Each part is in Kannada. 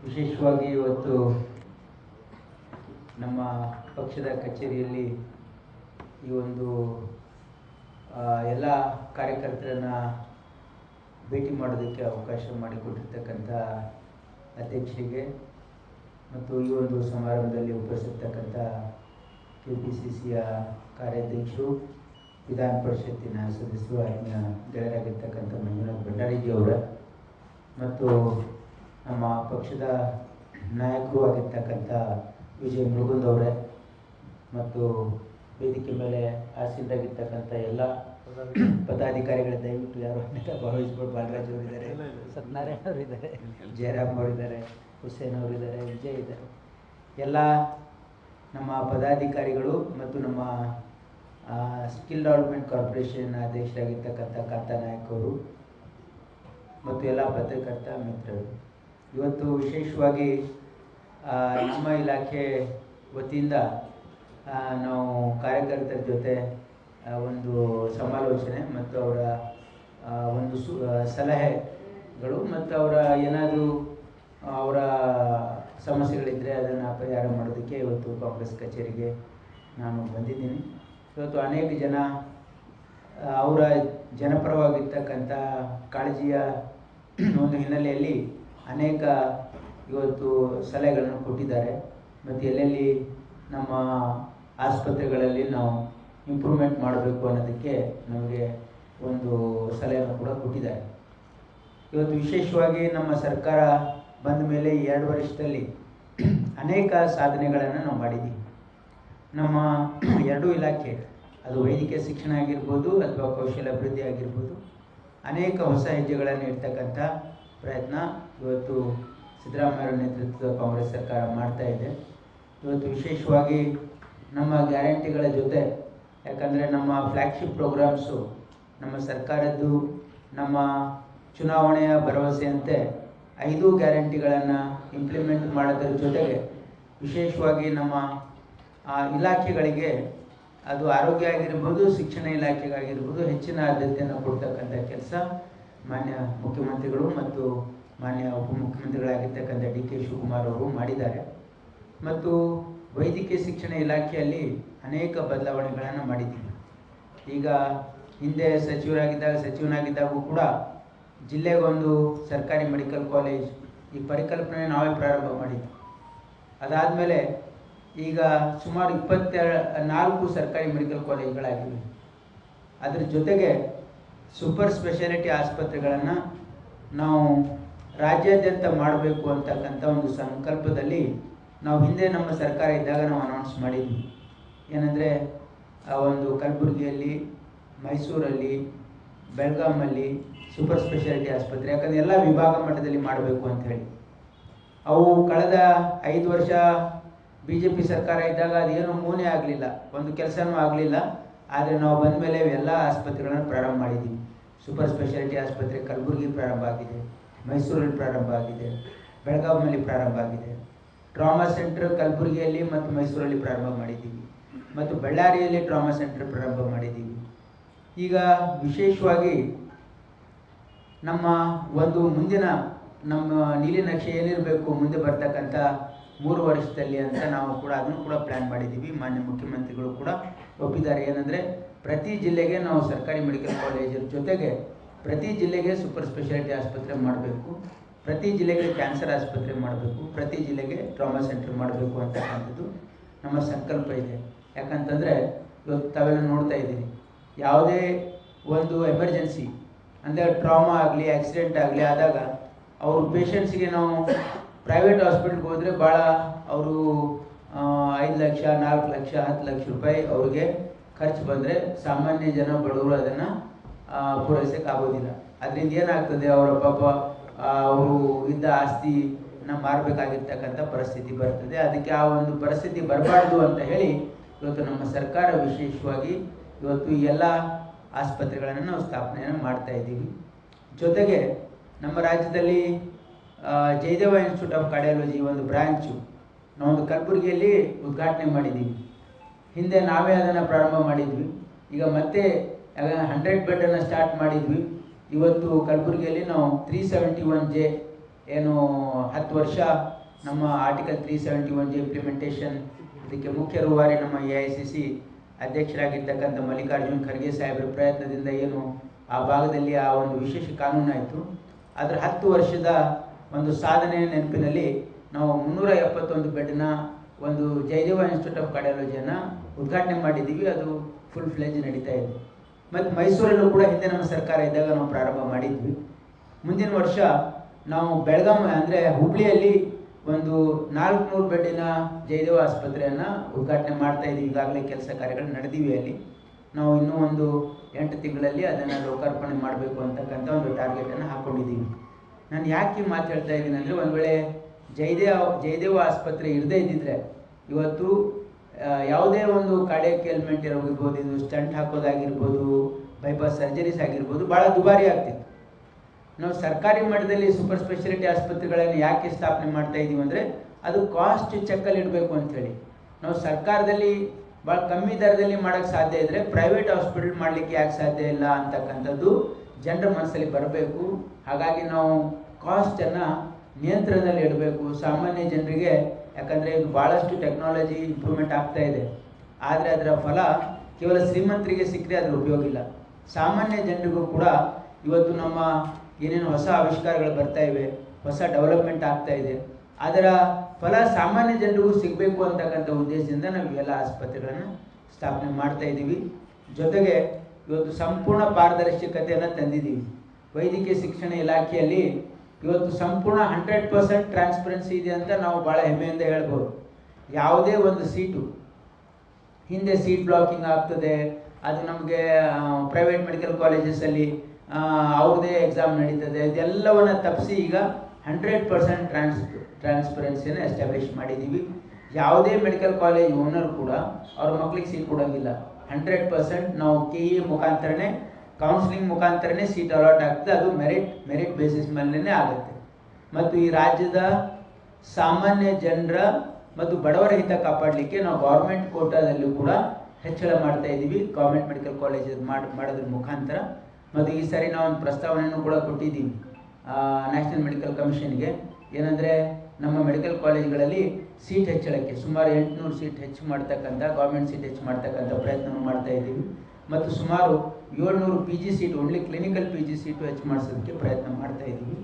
ವಿಶೇಷವಾಗಿ ಇವತ್ತು ನಮ್ಮ ಪಕ್ಷದ ಕಚೇರಿಯಲ್ಲಿ ಈ ಒಂದು ಎಲ್ಲ ಕಾರ್ಯಕರ್ತರನ್ನ ಭೇಟಿ ಮಾಡೋದಕ್ಕೆ ಅವಕಾಶ ಮಾಡಿಕೊಟ್ಟಿರ್ತಕ್ಕಂಥ ಅಧ್ಯಕ್ಷರಿಗೆ ಮತ್ತು ಈ ಒಂದು ಸಮಾರಂಭದಲ್ಲಿ ಉಪಸ್ಥಿತಕ್ಕಂಥ KPCCಯ ಕಾರ್ಯಾಧ್ಯಕ್ಷರು, ವಿಧಾನ ಪರಿಷತ್ತಿನ ಸದಸ್ಯರು, ಆತ್ಮೀಯ ಗೆಳೆಯರಾಗಿರ್ತಕ್ಕಂಥ ಮಂಜುನಾಥ್ ಭಂಡಾರಿಜಿ ಅವರ ಮತ್ತು ನಮ್ಮ ಪಕ್ಷದ ನಾಯಕರು ಆಗಿರ್ತಕ್ಕಂಥ ವಿಜಯ್ ಮುರುಗುಂದ್ ಅವರೇ ಮತ್ತು ವೇದಿಕೆ ಮೇಲೆ ಆಸೀನರಾಗಿರ್ತಕ್ಕಂಥ ಎಲ್ಲ ಪದಾಧಿಕಾರಿಗಳ ದಯವಿಟ್ಟು ಯಾರು ಭಾವಿಸ್ಬೋದು. ಬಾಲರಾಜ್ ಅವರಿದ್ದಾರೆ, ಸತ್ಯನಾರಾಯಣ ಅವರಿದ್ದಾರೆ, ಜಯರಾಮ್ ಅವರಿದ್ದಾರೆ, ಹುಸೇನ್ ಅವರಿದ್ದಾರೆ, ವಿಜಯ್ ಇದ್ದಾರೆ. ಎಲ್ಲ ನಮ್ಮ ಪದಾಧಿಕಾರಿಗಳು ಮತ್ತು ನಮ್ಮ ಸ್ಕಿಲ್ ಡೆವಲಪ್ಮೆಂಟ್ ಕಾರ್ಪೊರೇಷನ್ ಅಧ್ಯಕ್ಷರಾಗಿರ್ತಕ್ಕಂಥ ಕಾಂತಾ ನಾಯಕ್ ಅವರು ಮತ್ತು ಎಲ್ಲ ಪತ್ರಕರ್ತ ಮಿತ್ರರು, ಇವತ್ತು ವಿಶೇಷವಾಗಿ ನಮ್ಮ ಇಲಾಖೆ ವತಿಯಿಂದ ನಾವು ಕಾರ್ಯಕರ್ತರ ಜೊತೆ ಒಂದು ಸಮಾಲೋಚನೆ ಮತ್ತು ಅವರ ಒಂದು ಸಲಹೆಗಳು ಮತ್ತು ಅವರ ಏನಾದರೂ ಅವರ ಸಮಸ್ಯೆಗಳಿದ್ದರೆ ಅದನ್ನು ಪರಿಹಾರ ಮಾಡೋದಕ್ಕೆ ಇವತ್ತು ಕಾಂಗ್ರೆಸ್ ಕಚೇರಿಗೆ ನಾನು ಬಂದಿದ್ದೀನಿ. ಇವತ್ತು ಅನೇಕ ಜನ ಅವರ ಜನಪರವಾಗಿರ್ತಕ್ಕಂಥ ಕಾಳಜಿಯ ಒಂದು ಹಿನ್ನೆಲೆಯಲ್ಲಿ ಅನೇಕ ಇವತ್ತು ಸಲಹೆಗಳನ್ನು ಕೊಟ್ಟಿದ್ದಾರೆ ಮತ್ತು ಎಲ್ಲೆಲ್ಲಿ ನಮ್ಮ ಆಸ್ಪತ್ರೆಗಳಲ್ಲಿ ನಾವು ಇಂಪ್ರೂವ್ಮೆಂಟ್ ಮಾಡಬೇಕು ಅನ್ನೋದಕ್ಕೆ ನಮಗೆ ಒಂದು ಸಲಹೆಯನ್ನು ಕೂಡ ಕೊಟ್ಟಿದ್ದಾರೆ. ಇವತ್ತು ವಿಶೇಷವಾಗಿ ನಮ್ಮ ಸರ್ಕಾರ ಬಂದ ಮೇಲೆ 2 ವರ್ಷದಲ್ಲಿ ಅನೇಕ ಸಾಧನೆಗಳನ್ನು ನಾವು ಮಾಡಿದ್ದೀವಿ. ನಮ್ಮ 2 ಇಲಾಖೆ, ಅದು ವೈದ್ಯಕೀಯ ಶಿಕ್ಷಣ ಆಗಿರ್ಬೋದು ಅಥವಾ ಕೌಶಲ್ಯ ಅಭಿವೃದ್ಧಿ ಆಗಿರ್ಬೋದು, ಅನೇಕ ಹೊಸ ಹೆಜ್ಜೆಗಳನ್ನು ಇಡ್ತಕ್ಕಂಥ ಪ್ರಯತ್ನ ಇವತ್ತು ಸಿದ್ದರಾಮಯ್ಯ ನೇತೃತ್ವದ ಕಾಂಗ್ರೆಸ್ ಸರ್ಕಾರ ಮಾಡ್ತಾ ಇದೆ. ಇವತ್ತು ವಿಶೇಷವಾಗಿ ನಮ್ಮ ಗ್ಯಾರಂಟಿಗಳ ಜೊತೆ, ಯಾಕಂದರೆ ನಮ್ಮ ಫ್ಲ್ಯಾಗ್ಶಿಪ್ ಪ್ರೋಗ್ರಾಮ್ಸು ನಮ್ಮ ಸರ್ಕಾರದ್ದು ನಮ್ಮ ಚುನಾವಣೆಯ ಭರವಸೆಯಂತೆ 5 ಗ್ಯಾರಂಟಿಗಳನ್ನು ಇಂಪ್ಲಿಮೆಂಟ್ ಮಾಡೋದ್ರ ಜೊತೆಗೆ ವಿಶೇಷವಾಗಿ ನಮ್ಮ ಇಲಾಖೆಗಳಿಗೆ, ಅದು ಆರೋಗ್ಯ ಆಗಿರ್ಬೋದು, ಶಿಕ್ಷಣ ಇಲಾಖೆಗಾಗಿರ್ಬೋದು, ಹೆಚ್ಚಿನ ಆದ್ಯತೆಯನ್ನು ಕೊಡ್ತಕ್ಕಂಥ ಕೆಲಸ ಮಾನ್ಯ ಮುಖ್ಯಮಂತ್ರಿಗಳು ಮತ್ತು ಮಾನ್ಯ ಉಪಮುಖ್ಯಮಂತ್ರಿಗಳಾಗಿರ್ತಕ್ಕಂಥ DK ಶಿವಕುಮಾರ್ ಅವರು ಮಾಡಿದ್ದಾರೆ. ಮತ್ತು ವೈದ್ಯಕೀಯ ಶಿಕ್ಷಣ ಇಲಾಖೆಯಲ್ಲಿ ಅನೇಕ ಬದಲಾವಣೆಗಳನ್ನು ಮಾಡಿದ್ದೀವಿ. ಈಗ ಹಿಂದೆ ಸಚಿವನಾಗಿದ್ದಾಗೂ ಕೂಡ ಜಿಲ್ಲೆಗೊಂದು ಸರ್ಕಾರಿ ಮೆಡಿಕಲ್ ಕಾಲೇಜ್ ಈ ಪರಿಕಲ್ಪನೆ ನಾವೇ ಪ್ರಾರಂಭ ಮಾಡಿದ್ವಿ. ಅದಾದಮೇಲೆ ಈಗ ಸುಮಾರು 24 ಸರ್ಕಾರಿ ಮೆಡಿಕಲ್ ಕಾಲೇಜ್ಗಳಾಗಿವೆ. ಅದರ ಜೊತೆಗೆ ಸೂಪರ್ ಸ್ಪೆಷಾಲಿಟಿ ಆಸ್ಪತ್ರೆಗಳನ್ನು ನಾವು ರಾಜ್ಯಾದ್ಯಂತ ಮಾಡಬೇಕು ಅಂತಕ್ಕಂಥ ಒಂದು ಸಂಕಲ್ಪದಲ್ಲಿ ನಾವು ಹಿಂದೆ ನಮ್ಮ ಸರ್ಕಾರ ಇದ್ದಾಗ ನಾವು ಅನೌನ್ಸ್ ಮಾಡಿದ್ವಿ. ಏನಂದರೆ ಒಂದು ಕಲಬುರಗಿಯಲ್ಲಿ, ಮೈಸೂರಲ್ಲಿ, ಬೆಳಗಾಮಲ್ಲಿ ಸೂಪರ್ ಸ್ಪೆಷಾಲಿಟಿ ಆಸ್ಪತ್ರೆ, ಯಾಕಂದರೆ ಎಲ್ಲ ವಿಭಾಗ ಮಟ್ಟದಲ್ಲಿ ಮಾಡಬೇಕು ಅಂತ ಹೇಳಿ. ಅವು ಕಳೆದ 5 ವರ್ಷ BJP ಸರ್ಕಾರ ಇದ್ದಾಗ ಅದೇನು ಮೂನೇ ಆಗಲಿಲ್ಲ, ಒಂದು ಕೆಲಸನೂ ಆಗಲಿಲ್ಲ. ಆದರೆ ನಾವು ಬಂದ ಮೇಲೆ ಎಲ್ಲ ಆಸ್ಪತ್ರೆಗಳನ್ನು ಪ್ರಾರಂಭ ಮಾಡಿದ್ದೀವಿ. ಸೂಪರ್ ಸ್ಪೆಷಾಲಿಟಿ ಆಸ್ಪತ್ರೆ ಕಲಬುರಗಿ ಪ್ರಾರಂಭ ಆಗಿದೆ, ಮೈಸೂರಲ್ಲಿ ಪ್ರಾರಂಭ ಆಗಿದೆ, ಬೆಳಗಾವಿಯಲ್ಲಿ ಪ್ರಾರಂಭ ಆಗಿದೆ. ಟ್ರಾಮಾ ಸೆಂಟರ್ ಕಲಬುರಗಿಯಲ್ಲಿ ಮತ್ತು ಮೈಸೂರಲ್ಲಿ ಪ್ರಾರಂಭ ಮಾಡಿದ್ದೀವಿ ಮತ್ತು ಬಳ್ಳಾರಿಯಲ್ಲಿ ಟ್ರಾಮಾ ಸೆಂಟರ್ ಪ್ರಾರಂಭ ಮಾಡಿದ್ದೀವಿ. ಈಗ ವಿಶೇಷವಾಗಿ ನಮ್ಮ ಒಂದು ಮುಂದಿನ ನಮ್ಮ ನೀಲಿನಕ್ಷೆ ಏನಿರಬೇಕು ಮುಂದೆ ಬರ್ತಕ್ಕಂಥ 3 ವರ್ಷದಲ್ಲಿ ಅಂತ ನಾವು ಕೂಡ ಅದನ್ನು ಕೂಡ ಪ್ಲ್ಯಾನ್ ಮಾಡಿದ್ದೀವಿ. ಮಾನ್ಯ ಮುಖ್ಯಮಂತ್ರಿಗಳು ಕೂಡ ಒಪ್ಪಿದ್ದಾರೆ. ಏನಂದರೆ ಪ್ರತಿ ಜಿಲ್ಲೆಗೆ ನಾವು ಸರ್ಕಾರಿ ಮೆಡಿಕಲ್ ಕಾಲೇಜರ ಜೊತೆಗೆ ಪ್ರತಿ ಜಿಲ್ಲೆಗೆ ಸೂಪರ್ ಸ್ಪೆಷಾಲಿಟಿ ಆಸ್ಪತ್ರೆ ಮಾಡಬೇಕು, ಪ್ರತಿ ಜಿಲ್ಲೆಗೆ ಕ್ಯಾನ್ಸರ್ ಆಸ್ಪತ್ರೆ ಮಾಡಬೇಕು, ಪ್ರತಿ ಜಿಲ್ಲೆಗೆ ಟ್ರಾಮಾ ಸೆಂಟರ್ ಮಾಡಬೇಕು ಅಂತಕ್ಕಂಥದ್ದು ನಮ್ಮ ಸಂಕಲ್ಪ ಇದೆ. ಯಾಕಂತಂದರೆ ಇವತ್ತು ತಾವೆಲ್ಲ ನೋಡ್ತಾ ಇದ್ದೀರಿ, ಯಾವುದೇ ಒಂದು ಎಮರ್ಜೆನ್ಸಿ ಅಂದರೆ ಟ್ರಾಮಾ ಆಗಲಿ, ಆಕ್ಸಿಡೆಂಟ್ ಆಗಲಿ ಆದಾಗ ಅವರು ಪೇಷಂಟ್ಸಿಗೆ ನಾವು ಪ್ರೈವೇಟ್ ಹಾಸ್ಪಿಟ್ಲ್ಗೆ ಹೋದರೆ ಭಾಳ ಅವರು 5 ಲಕ್ಷ, 4 ಲಕ್ಷ, 10 ಲಕ್ಷ ರೂಪಾಯಿ ಅವ್ರಿಗೆ ಖರ್ಚು ಬಂದರೆ ಸಾಮಾನ್ಯ ಜನ ಬಡವರು ಅದನ್ನು ಪೂರೈಸೋಕ್ಕೆ ಆಗೋದಿಲ್ಲ. ಅದರಿಂದ ಏನಾಗ್ತದೆ, ಅವರ ಪಾಪ ಅವರು ಇದ್ದ ಆಸ್ತಿನ ಮಾರಬೇಕಾಗಿರ್ತಕ್ಕಂಥ ಪರಿಸ್ಥಿತಿ ಬರ್ತದೆ. ಅದಕ್ಕೆ ಆ ಒಂದು ಪರಿಸ್ಥಿತಿ ಬರಬಾರ್ದು ಅಂತ ಹೇಳಿ ಇವತ್ತು ನಮ್ಮ ಸರ್ಕಾರ ವಿಶೇಷವಾಗಿ ಇವತ್ತು ಎಲ್ಲ ಆಸ್ಪತ್ರೆಗಳನ್ನು ನಾವು ಸ್ಥಾಪನೆಯನ್ನು ಮಾಡ್ತಾ ಇದ್ದೀವಿ. ಜೊತೆಗೆ ನಮ್ಮ ರಾಜ್ಯದಲ್ಲಿ ಜಯದೇವ ಇನ್ಸ್ಟಿಟ್ಯೂಟ್ ಆಫ್ ಕಾರ್ಡಿಯಾಲಜಿ ಒಂದು ಬ್ರಾಂಚು ನಾವೊಂದು ಕಲಬುರಗಿಯಲ್ಲಿ ಉದ್ಘಾಟನೆ ಮಾಡಿದ್ದೀವಿ. ಹಿಂದೆ ನಾವೇ ಅದನ್ನು ಪ್ರಾರಂಭ ಮಾಡಿದ್ವಿ. ಈಗ ಮತ್ತೆ 100 ಬೆಡ್ಡನ್ನು ಸ್ಟಾರ್ಟ್ ಮಾಡಿದ್ವಿ. ಇವತ್ತು ಕಲಬುರಗಿಯಲ್ಲಿ ನಾವು 371J ಏನು 10 ವರ್ಷ ನಮ್ಮ ಆರ್ಟಿಕಲ್ 371 ಇಂಪ್ಲಿಮೆಂಟೇಷನ್ ಇದಕ್ಕೆ ಮುಖ್ಯ ರೂವಾರಿ ನಮ್ಮ AICC ಅಧ್ಯಕ್ಷರಾಗಿರ್ತಕ್ಕಂಥ ಮಲ್ಲಿಕಾರ್ಜುನ್ ಖರ್ಗೆ ಸಾಹೇಬರ ಪ್ರಯತ್ನದಿಂದ ಏನು ಆ ಭಾಗದಲ್ಲಿ ಆ ಒಂದು ವಿಶೇಷ ಕಾನೂನು ಆಯಿತು. ಅದರ 10 ವರ್ಷದ ಒಂದು ಸಾಧನೆಯ ನೆನಪಿನಲ್ಲಿ ನಾವು 371 ಬೆಡ್ನ ಒಂದು ಜಯದೇವ ಇನ್ಸ್ಟಿಟ್ಯೂಟ್ ಆಫ್ ಕಾರ್ಡಿಯಾಲಜಿಯನ್ನು ಉದ್ಘಾಟನೆ ಮಾಡಿದ್ದೀವಿ. ಅದು ಫುಲ್ ಫ್ಲೆಜ್ ನಡೀತಾ ಇದೆ. ಮತ್ತು ಮೈಸೂರಲ್ಲೂ ಕೂಡ ಹಿಂದೆ ನಮ್ಮ ಸರ್ಕಾರ ಇದ್ದಾಗ ನಾವು ಪ್ರಾರಂಭ ಮಾಡಿದ್ವಿ. ಮುಂದಿನ ವರ್ಷ ನಾವು ಬೆಳಗಾಂ ಅಂದರೆ ಹುಬ್ಳಿಯಲ್ಲಿ ಒಂದು 400 ಬೆಡ್ಡಿನ ಜಯದೇವ ಆಸ್ಪತ್ರೆಯನ್ನು ಉದ್ಘಾಟನೆ ಮಾಡ್ತಾ ಇದ್ದೀವಿ. ಈಗಾಗಲೇ ಕೆಲಸ ಕಾರ್ಯಗಳು ನಡೆದಿವೆ ಅಲ್ಲಿ. ನಾವು ಇನ್ನೂ ಒಂದು 8 ತಿಂಗಳಲ್ಲಿ ಅದನ್ನು ಲೋಕಾರ್ಪಣೆ ಮಾಡಬೇಕು ಅಂತಕ್ಕಂಥ ಒಂದು ಟಾರ್ಗೆಟನ್ನು ಹಾಕ್ಕೊಂಡಿದ್ದೀವಿ. ನಾನು ಯಾಕೆ ಮಾತು ಹೇಳ್ತಾ ಇದ್ದೀನಿ ಅಂದರೆ, ಒಂದು ವೇಳೆ ಜಯದೇವ ಆಸ್ಪತ್ರೆ ಇರದೇ ಇದ್ದಿದ್ರೆ ಇವತ್ತು ಯಾವುದೇ ಒಂದು ಕಾರ್ಡಿಯಾಕ್ ಏಲ್ಮೆಂಟ್ ಇರೋಗಿರ್ಬೋದು, ಇದು ಸ್ಟಂಟ್ ಹಾಕೋದಾಗಿರ್ಬೋದು, ಬೈಪಾಸ್ ಸರ್ಜರೀಸ್ ಆಗಿರ್ಬೋದು, ಭಾಳ ದುಬಾರಿ ಆಗ್ತಿತ್ತು. ನಾವು ಸರ್ಕಾರಿ ಮಟ್ಟದಲ್ಲಿ ಸೂಪರ್ ಸ್ಪೆಷಾಲಿಟಿ ಆಸ್ಪತ್ರೆಗಳನ್ನು ಯಾಕೆ ಸ್ಥಾಪನೆ ಮಾಡ್ತಾ ಇದ್ದೀವಿ ಅಂದರೆ, ಅದು ಕಾಸ್ಟ್ ಚೆಕ್ಕಲ್ಲಿ ಇಡಬೇಕು ಅಂಥೇಳಿ. ನಾವು ಸರ್ಕಾರದಲ್ಲಿ ಭಾಳ ಕಮ್ಮಿ ದರದಲ್ಲಿ ಮಾಡೋಕ್ಕೆ ಸಾಧ್ಯ ಇದ್ದರೆ ಪ್ರೈವೇಟ್ ಹಾಸ್ಪಿಟಲ್ ಮಾಡಲಿಕ್ಕೆ ಯಾಕೆ ಸಾಧ್ಯ ಇಲ್ಲ ಅಂತಕ್ಕಂಥದ್ದು ಜನರ ಮನಸ್ಸಲ್ಲಿ ಬರಬೇಕು. ಹಾಗಾಗಿ ನಾವು ಕಾಸ್ಟನ್ನು ನಿಯಂತ್ರಣದಲ್ಲಿ ಇಡಬೇಕು ಸಾಮಾನ್ಯ ಜನರಿಗೆ. ಯಾಕಂದರೆ ಇದು ಭಾಳಷ್ಟು ಟೆಕ್ನಾಲಜಿ ಇಂಪ್ರೂವ್ಮೆಂಟ್ ಆಗ್ತಾ ಇದೆ. ಆದರೆ ಅದರ ಫಲ ಕೇವಲ ಶ್ರೀಮಂತರಿಗೆ ಸಿಕ್ಕರೆ ಅದರ ಉಪಯೋಗ ಇಲ್ಲ. ಸಾಮಾನ್ಯ ಜನರಿಗೂ ಕೂಡ ಇವತ್ತು ನಮ್ಮ ಏನೇನು ಹೊಸ ಆವಿಷ್ಕಾರಗಳು ಬರ್ತಾ ಇವೆ, ಹೊಸ ಡೆವಲಪ್ಮೆಂಟ್ ಆಗ್ತಾ ಇದೆ, ಅದರ ಫಲ ಸಾಮಾನ್ಯ ಜನರಿಗೂ ಸಿಗಬೇಕು ಅಂತಕ್ಕಂಥ ಉದ್ದೇಶದಿಂದ ನಾವು ಇವೆಲ್ಲ ಆಸ್ಪತ್ರೆಗಳನ್ನು ಸ್ಥಾಪನೆ ಮಾಡ್ತಾ ಇದ್ದೀವಿ. ಜೊತೆಗೆ ಇವತ್ತು ಸಂಪೂರ್ಣ ಪಾರದರ್ಶಕತೆಯನ್ನು ತಂದಿದ್ದೀವಿ. ವೈದ್ಯಕೀಯ ಶಿಕ್ಷಣ ಇಲಾಖೆಯಲ್ಲಿ ಇವತ್ತು ಸಂಪೂರ್ಣ 100% ಟ್ರಾನ್ಸ್ಪರೆನ್ಸಿ ಇದೆ ಅಂತ ನಾವು ಭಾಳ ಹೆಮ್ಮೆಯಿಂದ ಹೇಳ್ಬೋದು. ಯಾವುದೇ ಒಂದು ಸೀಟು ಹಿಂದೆ ಸೀಟ್ ಬ್ಲಾಕಿಂಗ್ ಆಗ್ತದೆ, ಅದು ನಮಗೆ ಪ್ರೈವೇಟ್ ಮೆಡಿಕಲ್ ಕಾಲೇಜಸಲ್ಲಿ ಅವ್ರದ್ದೇ ಎಕ್ಸಾಮ್ ನಡೀತದೆ, ಇದೆಲ್ಲವನ್ನು ತಪ್ಪಿಸಿ ಈಗ 100% ಟ್ರಾನ್ಸ್ಪರೆನ್ಸಿಯನ್ನು ಎಸ್ಟಾಬ್ಲಿಷ್ ಮಾಡಿದ್ದೀವಿ. ಯಾವುದೇ ಮೆಡಿಕಲ್ ಕಾಲೇಜ್ ಓನರ್ ಕೂಡ ಅವ್ರ ಮಕ್ಕಳಿಗೆ ಸೀಟ್ ಕೊಡೋಂಗಿಲ್ಲ. 100% ನಾವು KE ಮುಖಾಂತರನೇ, ಕೌನ್ಸಿಲಿಂಗ್ ಮುಖಾಂತರನೇ ಸೀಟ್ ಅಲಾಟ್ ಆಗ್ತದೆ. ಅದು ಮೆರಿಟ್ ಬೇಸಿಸ್ ಮೇಲೇ ಆಗುತ್ತೆ. ಮತ್ತು ಈ ರಾಜ್ಯದ ಸಾಮಾನ್ಯ ಜನರ ಮತ್ತು ಬಡವರ ಹಿತ ಕಾಪಾಡಲಿಕ್ಕೆ ನಾವು ಗೌರ್ಮೆಂಟ್ ಕೋಟಾದಲ್ಲೂ ಕೂಡ ಹೆಚ್ಚಳ ಮಾಡ್ತಾ ಇದ್ದೀವಿ, ಗೌರ್ಮೆಂಟ್ ಮೆಡಿಕಲ್ ಕಾಲೇಜ್ ಮಾಡೋದ್ರ ಮುಖಾಂತರ. ಮತ್ತು ಈ ಸಾರಿ ನಾವು ಒಂದು ಪ್ರಸ್ತಾವನೆಯನ್ನು ಕೂಡ ಕೊಟ್ಟಿದ್ದೀವಿ ನ್ಯಾಷನಲ್ ಮೆಡಿಕಲ್ ಕಮಿಷನ್ಗೆ. ಏನಂದರೆ, ನಮ್ಮ ಮೆಡಿಕಲ್ ಕಾಲೇಜ್ಗಳಲ್ಲಿ ಸೀಟ್ ಹೆಚ್ಚಳಕ್ಕೆ ಸುಮಾರು 800 ಸೀಟ್ ಹೆಚ್ಚು ಮಾಡ್ತಕ್ಕಂಥ, ಗೌರ್ಮೆಂಟ್ ಸೀಟ್ ಹೆಚ್ಚು ಮಾಡ್ತಕ್ಕಂಥ ಪ್ರಯತ್ನವನ್ನು ಮಾಡ್ತಾ ಇದ್ದೀವಿ. ಮತ್ತು ಸುಮಾರು 700 PG seat, only clinical PG seat ಹೆಚ್ಚು ಮಾಡಿಸೋದಕ್ಕೆ ಪ್ರಯತ್ನ ಮಾಡ್ತಾ ಇದ್ದೀವಿ.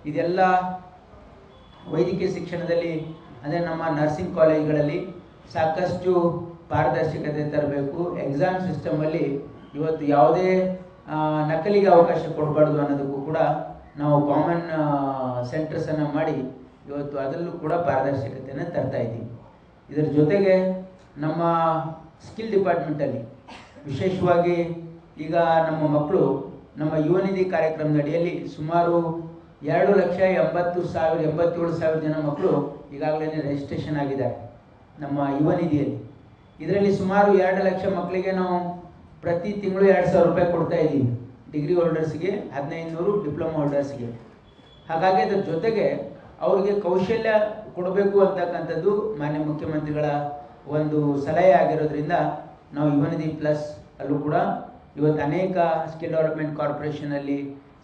ಇದೆಲ್ಲ ವೈದ್ಯಕೀಯ ಶಿಕ್ಷಣದಲ್ಲಿ ಅಂದರೆ ನಮ್ಮ ನರ್ಸಿಂಗ್ ಕಾಲೇಜ್ಗಳಲ್ಲಿ ಸಾಕಷ್ಟು ಪಾರದರ್ಶಕತೆ ತರಬೇಕು. ಎಕ್ಸಾಮ್ ಸಿಸ್ಟಮಲ್ಲಿ ಇವತ್ತು ಯಾವುದೇ ನಕಲಿಗೆ ಅವಕಾಶ ಕೊಡಬಾರ್ದು ಅನ್ನೋದಕ್ಕೂ ಕೂಡ ನಾವು ಕಾಮನ್ ಸೆಂಟರ್ಸನ್ನು ಮಾಡಿ ಇವತ್ತು ಅದರಲ್ಲೂ ಕೂಡ ಪಾರದರ್ಶಕತೆಯನ್ನು ತರ್ತಾ ಇದ್ದೀವಿ. ಇದರ ಜೊತೆಗೆ ನಮ್ಮ ಸ್ಕಿಲ್ ಡಿಪಾರ್ಟ್ಮೆಂಟಲ್ಲಿ ವಿಶೇಷವಾಗಿ ಈಗ ನಮ್ಮ ಮಕ್ಕಳು ನಮ್ಮ ಯುವ ನಿಧಿ ಕಾರ್ಯಕ್ರಮದ ಅಡಿಯಲ್ಲಿ ಸುಮಾರು 2,87,000 ಜನ ಮಕ್ಕಳು ಈಗಾಗಲೇ ರಿಜಿಸ್ಟ್ರೇಷನ್ ಆಗಿದ್ದಾರೆ ನಮ್ಮ ಯುವ ನಿಧಿಯಲ್ಲಿ. ಇದರಲ್ಲಿ ಸುಮಾರು 2 ಲಕ್ಷ ಮಕ್ಕಳಿಗೆ ನಾವು ಪ್ರತಿ ತಿಂಗಳು 2,000 ರೂಪಾಯಿ ಕೊಡ್ತಾ ಇದ್ದೀವಿ. ಡಿಗ್ರಿ ಹೋಲ್ಡರ್ಸ್ಗೆ 1,500, ಡಿಪ್ಲೊಮಾ ಹೋಲ್ಡರ್ಸ್ಗೆ. ಹಾಗಾಗಿ ಅದರ ಜೊತೆಗೆ ಅವರಿಗೆ ಕೌಶಲ್ಯ ಕೊಡಬೇಕು ಅಂತಕ್ಕಂಥದ್ದು ಮಾನ್ಯ ಮುಖ್ಯಮಂತ್ರಿಗಳ ಒಂದು ಸಲಹೆ ಆಗಿರೋದ್ರಿಂದ ನಾವು ಯುವ ನಿಧಿ ಪ್ಲಸ್ ಅಲ್ಲೂ ಕೂಡ ಇವತ್ತು ಅನೇಕ ಸ್ಕಿಲ್ ಡೆವಲಪ್ಮೆಂಟ್ ಕಾರ್ಪೊರೇಷನಲ್ಲಿ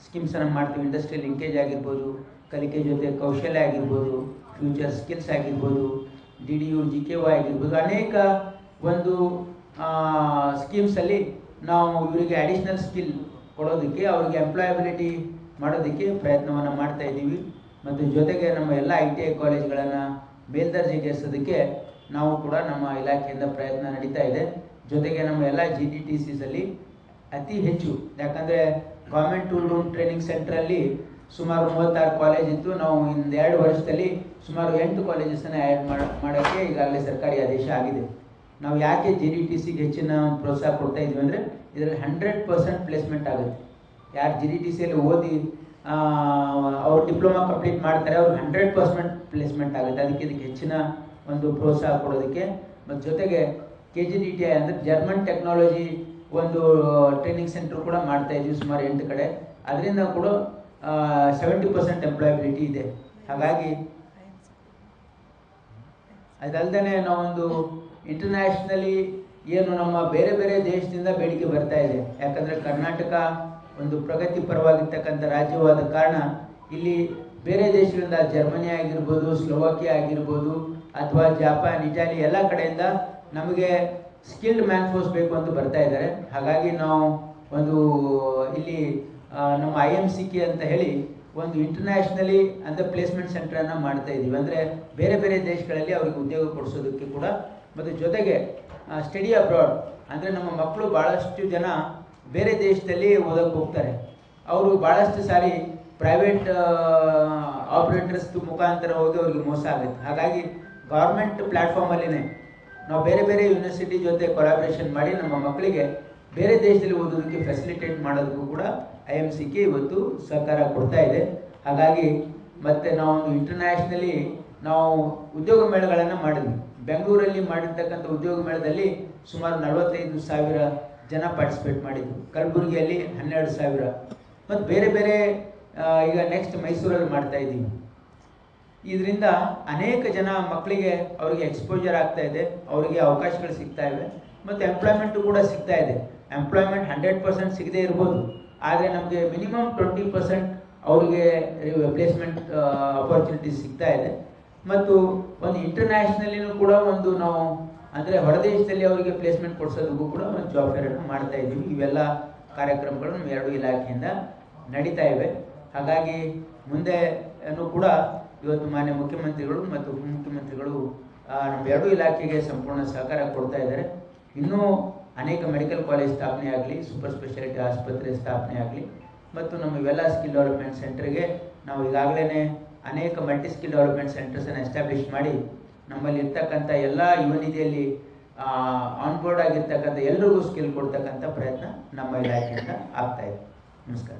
ಸ್ಕೀಮ್ಸನ್ನು ಮಾಡ್ತೀವಿ. ಇಂಡಸ್ಟ್ರಿಯಲ್ ಲಿಂಕೇಜ್ ಆಗಿರ್ಬೋದು, ಕಲಿಕೆ ಜೊತೆ ಕೌಶಲ್ಯ ಆಗಿರ್ಬೋದು, ಫ್ಯೂಚರ್ ಸ್ಕಿಲ್ಸ್ ಆಗಿರ್ಬೋದು, DDU GKY ಆಗಿರ್ಬೋದು, ಅನೇಕ ಒಂದು ಸ್ಕೀಮ್ಸಲ್ಲಿ ನಾವು ಇವರಿಗೆ ಅಡಿಷ್ನಲ್ ಸ್ಕಿಲ್ ಕೊಡೋದಕ್ಕೆ, ಅವ್ರಿಗೆ ಎಂಪ್ಲಾಯಬಿಲಿಟಿ ಮಾಡೋದಕ್ಕೆ ಪ್ರಯತ್ನವನ್ನು ಮಾಡ್ತಾ ಇದ್ದೀವಿ. ಮತ್ತು ಜೊತೆಗೆ ನಮ್ಮ ಎಲ್ಲ ITI ಕಾಲೇಜ್ಗಳನ್ನು ಮೇಲ್ದರ್ಜೆಗೇರಿಸೋದಕ್ಕೆ ನಾವು ಕೂಡ ನಮ್ಮ ಇಲಾಖೆಯಿಂದ ಪ್ರಯತ್ನ ನಡೀತಾ ಇದೆ. ಜೊತೆಗೆ ನಮ್ಮ ಎಲ್ಲ GTTCಸಲ್ಲಿ ಅತಿ ಹೆಚ್ಚು, ಯಾಕಂದರೆ ಗೌರ್ಮೆಂಟ್ ಟೂಲ್ ರೂಮ್ ಟ್ರೈನಿಂಗ್ ಸೆಂಟ್ರಲ್ಲಿ ಸುಮಾರು 36 ಕಾಲೇಜ್ ಇತ್ತು. ನಾವು 2 ವರ್ಷದಲ್ಲಿ ಸುಮಾರು 8 ಕಾಲೇಜಸನ್ನು ಆ್ಯಡ್ ಮಾಡೋಕ್ಕೆ ಈಗಾಗಲೇ ಸರ್ಕಾರಿ ಆದೇಶ ಆಗಿದೆ. ನಾವು ಯಾಕೆ GTTCಗೆ ಹೆಚ್ಚಿನ ಪ್ರೋತ್ಸಾಹ ಕೊಡ್ತಾ ಇದ್ದೀವಿ ಅಂದರೆ, ಇದರಲ್ಲಿ 100% ಪ್ಲೇಸ್ಮೆಂಟ್ ಆಗುತ್ತೆ. ಯಾರು GTTCಯಲ್ಲಿ ಓದಿ ಅವ್ರು ಡಿಪ್ಲೊಮಾ ಕಂಪ್ಲೀಟ್ ಮಾಡ್ತಾರೆ, ಅವ್ರಿಗೆ 100% ಪ್ಲೇಸ್ಮೆಂಟ್ ಆಗುತ್ತೆ. ಇದಕ್ಕೆ ಹೆಚ್ಚಿನ ಒಂದು ಪ್ರೋತ್ಸಾಹ ಕೊಡೋದಕ್ಕೆ. ಮತ್ತು ಜೊತೆಗೆ KGDTI ಅಂದರೆ ಜರ್ಮನ್ ಟೆಕ್ನಾಲಜಿ ಒಂದು ಟ್ರೈನಿಂಗ್ ಸೆಂಟರ್ ಕೂಡ ಮಾಡ್ತಾ ಇದ್ದೀವಿ ಸುಮಾರು 8 ಕಡೆ. ಅದರಿಂದ ಕೂಡ 70% ಎಂಪ್ಲಾಯಬಿಲಿಟಿ ಇದೆ. ಹಾಗಾಗಿ ಅದಲ್ಲದೆ ನಾವೊಂದು ಇಂಟರ್ನ್ಯಾಷನಲಿ ಏನು ನಮ್ಮ ಬೇರೆ ಬೇರೆ ದೇಶದಿಂದ ಬೇಡಿಕೆ ಬರ್ತಾ ಇದೆ. ಯಾಕಂದರೆ ಕರ್ನಾಟಕ ಒಂದು ಪ್ರಗತಿ ಪರವಾಗಿರ್ತಕ್ಕಂಥ ರಾಜ್ಯವಾದ ಕಾರಣ ಇಲ್ಲಿ ಬೇರೆ ದೇಶಗಳಿಂದ ಜರ್ಮನಿ ಆಗಿರ್ಬೋದು, ಸ್ಲೋವಾಕಿಯಾ ಆಗಿರ್ಬೋದು, ಅಥವಾ ಜಪಾನ್, ಇಟಾಲಿ ಎಲ್ಲ ಕಡೆಯಿಂದ ನಮಗೆ ಸ್ಕಿಲ್ಡ್ ಮ್ಯಾನ್ ಫೋರ್ಸ್ ಬೇಕು ಅಂತ ಬರ್ತಾ ಇದ್ದಾರೆ. ಹಾಗಾಗಿ ನಾವು ಒಂದು ಇಲ್ಲಿ ನಮ್ಮ IMCK ಅಂತ ಹೇಳಿ ಒಂದು ಇಂಟರ್ನ್ಯಾಷನಲಿ ಅಂದರೆ ಪ್ಲೇಸ್ಮೆಂಟ್ ಸೆಂಟ್ರನ್ನು ಮಾಡ್ತಾ ಇದ್ದೀವಿ. ಅಂದರೆ ಬೇರೆ ಬೇರೆ ದೇಶಗಳಲ್ಲಿ ಅವ್ರಿಗೆ ಉದ್ಯೋಗ ಕೊಡಿಸೋದಕ್ಕೆ ಕೂಡ, ಮತ್ತು ಜೊತೆಗೆ ಸ್ಟಡಿ ಅಬ್ರಾಡ್ ಅಂದರೆ ನಮ್ಮ ಮಕ್ಕಳು ಭಾಳಷ್ಟು ಜನ ಬೇರೆ ದೇಶದಲ್ಲಿ ಓದೋಕ್ಕೆ ಹೋಗ್ತಾರೆ. ಅವರು ಭಾಳಷ್ಟು ಸಾರಿ ಪ್ರೈವೇಟ್ ಆಪ್ರೇಟರ್ಸ್ ಮುಖಾಂತರ ಹೋಗಿ ಅವ್ರಿಗೆ ಮೋಸ ಆಗುತ್ತೆ. ಹಾಗಾಗಿ ಗೌರ್ಮೆಂಟ್ ಪ್ಲ್ಯಾಟ್ಫಾರ್ಮಲ್ಲಿನೇ ನಾವು ಬೇರೆ ಬೇರೆ ಯೂನಿವರ್ಸಿಟಿ ಜೊತೆ ಕೊಲಾಬ್ರೇಷನ್ ಮಾಡಿ ನಮ್ಮ ಮಕ್ಕಳಿಗೆ ಬೇರೆ ದೇಶದಲ್ಲಿ ಓದೋದಕ್ಕೆ ಫೆಸಿಲಿಟೇಟ್ ಮಾಡೋದಕ್ಕೂ ಕೂಡ IMCK ಇವತ್ತು ಸಹಕಾರ ಕೊಡ್ತಾ ಇದೆ. ಹಾಗಾಗಿ ಮತ್ತೆ ನಾವು ಇಂಟರ್ನ್ಯಾಷನಲಿ ನಾವು ಉದ್ಯೋಗ ಮೇಳಗಳನ್ನು ಮಾಡಿದ್ವಿ. ಬೆಂಗಳೂರಲ್ಲಿ ಮಾಡಿರ್ತಕ್ಕಂಥ ಉದ್ಯೋಗ ಮೇಳದಲ್ಲಿ ಸುಮಾರು 45,000 ಜನ ಪಾರ್ಟಿಸಿಪೇಟ್ ಮಾಡಿದ್ರು. ಕಲಬುರಗಿಯಲ್ಲಿ 12,000, ಮತ್ತು ಬೇರೆ ಬೇರೆ ಈಗ ನೆಕ್ಸ್ಟ್ ಮೈಸೂರಲ್ಲಿ ಮಾಡ್ತಾ ಇದ್ದೀವಿ. ಇದರಿಂದ ಅನೇಕ ಜನ ಮಕ್ಕಳಿಗೆ ಅವರಿಗೆ ಎಕ್ಸ್ಪೋಜರ್ ಆಗ್ತಾ ಇದೆ, ಅವರಿಗೆ ಅವಕಾಶಗಳು ಸಿಗ್ತಾ ಇವೆ, ಮತ್ತು ಎಂಪ್ಲಾಯ್ಮೆಂಟು ಕೂಡ ಸಿಗ್ತಾ ಇದೆ. ಎಂಪ್ಲಾಯ್ಮೆಂಟ್ 100% ಸಿಗದೇ ಇರ್ಬೋದು, ಆದರೆ ನಮಗೆ ಮಿನಿಮಮ್ 20% ಅವರಿಗೆ ಪ್ಲೇಸ್ಮೆಂಟ್ ಅಪರ್ಚುನಿಟೀಸ್ ಸಿಗ್ತಾ ಇದೆ. ಮತ್ತು ಒಂದು ಇಂಟರ್ನ್ಯಾಷನಲ್ಲಿನೂ ಕೂಡ ಒಂದು ನಾವು ಅಂದರೆ ಹೊರದೇಶದಲ್ಲಿ ಅವರಿಗೆ ಪ್ಲೇಸ್ಮೆಂಟ್ ಕೊಡಿಸೋದಕ್ಕೂ ಕೂಡ ಒಂದು ಜಾಬ್ ಫೇರನ್ನು ಮಾಡ್ತಾ ಇದ್ದೀವಿ. ಇವೆಲ್ಲ ಕಾರ್ಯಕ್ರಮಗಳು ನಮ್ಮ 2 ಇಲಾಖೆಯಿಂದ ನಡೀತಾ ಇವೆ. ಹಾಗಾಗಿ ಮುಂದೆನೂ ಕೂಡ ಇವತ್ತು ಮಾನ್ಯ ಮುಖ್ಯಮಂತ್ರಿಗಳು ಮತ್ತು ಉಪಮುಖ್ಯಮಂತ್ರಿಗಳು ನಮ್ಮ 2 ಇಲಾಖೆಗೆ ಸಂಪೂರ್ಣ ಸಹಕಾರ ಕೊಡ್ತಾ ಇದ್ದಾರೆ. ಇನ್ನೂ ಅನೇಕ ಮೆಡಿಕಲ್ ಕಾಲೇಜ್ ಸ್ಥಾಪನೆ ಆಗಲಿ, ಸೂಪರ್ ಸ್ಪೆಷಾಲಿಟಿ ಆಸ್ಪತ್ರೆ ಸ್ಥಾಪನೆ ಆಗಲಿ, ಮತ್ತು ನಮ್ಮ ಇವೆಲ್ಲ ಸ್ಕಿಲ್ ಡೆವಲಪ್ಮೆಂಟ್ ಸೆಂಟರ್ಗೆ ನಾವು ಈಗಾಗಲೇ ಅನೇಕ ಮಲ್ಟಿ ಸ್ಕಿಲ್ ಡೆವಲಪ್ಮೆಂಟ್ ಸೆಂಟರ್ಸನ್ನು ಎಸ್ಟಾಬ್ಲಿಷ್ ಮಾಡಿ ನಮ್ಮಲ್ಲಿ ಇರ್ತಕ್ಕಂಥ ಎಲ್ಲ ಯುವ ನಿಧಿಯಲ್ಲಿ ಆನ್ಬೋರ್ಡ್ ಆಗಿರ್ತಕ್ಕಂಥ ಎಲ್ರಿಗೂ ಸ್ಕಿಲ್ ಕೊಡ್ತಕ್ಕಂಥ ಪ್ರಯತ್ನ ನಮ್ಮ ಇಲಾಖೆಯಿಂದ ಆಗ್ತಾ ಇದೆ. ನಮಸ್ಕಾರ.